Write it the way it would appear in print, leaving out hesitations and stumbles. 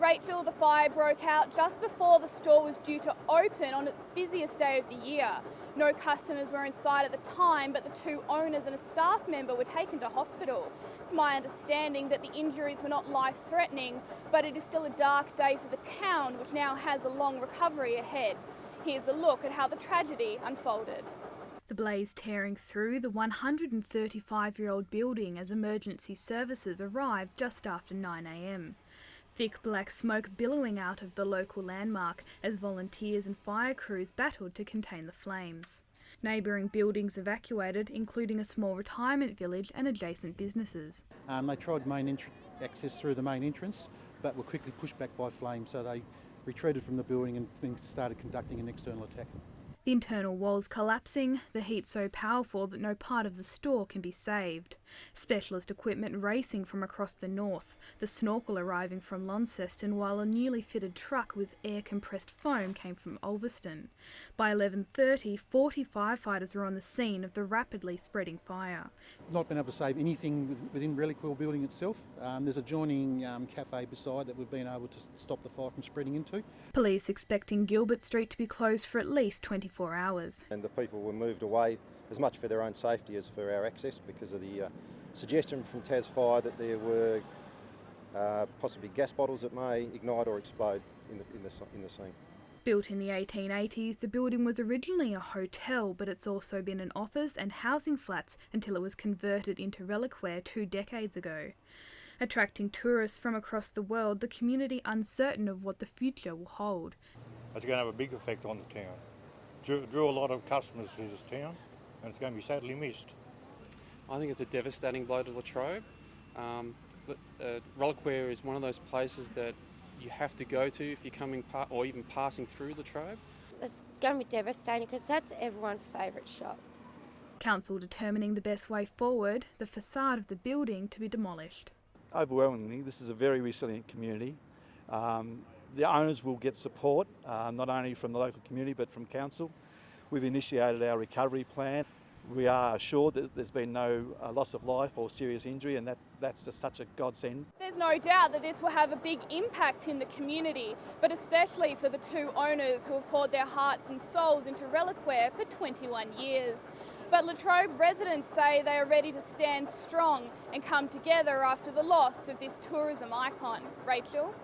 Rachel, the fire broke out just before the store was due to open on its busiest day of the year. No customers were inside at the time, but the two owners and a staff member were taken to hospital. It's my understanding that the injuries were not life-threatening, but it is still a dark day for the town, which now has a long recovery ahead. Here's a look at how the tragedy unfolded. The blaze tearing through the 135-year-old building as emergency services arrived just after 9 a.m. Thick black smoke billowing out of the local landmark as volunteers and fire crews battled to contain the flames. Neighbouring buildings evacuated, including a small retirement village and adjacent businesses. They tried access through the main entrance, but were quickly pushed back by flames, so they retreated from the building and things started conducting an external attack. The internal walls collapsing, the heat so powerful that no part of the store can be saved. Specialist equipment racing from across the north, the snorkel arriving from Launceston, while a newly fitted truck with air-compressed foam came from Ulverston. By 11:30, 40 firefighters were on the scene of the rapidly spreading fire. Not been able to save anything within Reliquary building itself. There's a adjoining cafe beside that we've been able to stop the fire from spreading into. Police expecting Gilbert Street to be closed for at least 24 hours. And the people were moved away as much for their own safety as for our access because of the suggestion from Tas Fire that there were possibly gas bottles that may ignite or explode in the scene. Built in the 1880s, the building was originally a hotel, but it's also been an office and housing flats until it was converted into reliquary 2 decades ago. Attracting tourists from across the world, the community uncertain of what the future will hold. It's going to have a big effect on the town. Drew a lot of customers to this town, and it's going to be sadly missed. I think it's a devastating blow to Latrobe. Reliquary is one of those places that you have to go to if you're coming or even passing through Latrobe. It's going to be devastating because that's everyone's favourite shop. Council determining the best way forward, the facade of the building to be demolished. Overwhelmingly, this is a very resilient community. The owners will get support, not only from the local community but from council. We've initiated our recovery plan. We are assured that there's been no loss of life or serious injury, and that's just such a godsend. There's no doubt that this will have a big impact in the community, but especially for the two owners who have poured their hearts and souls into Reliquary for 21 years. But Latrobe residents say they are ready to stand strong and come together after the loss of this tourism icon. Rachel?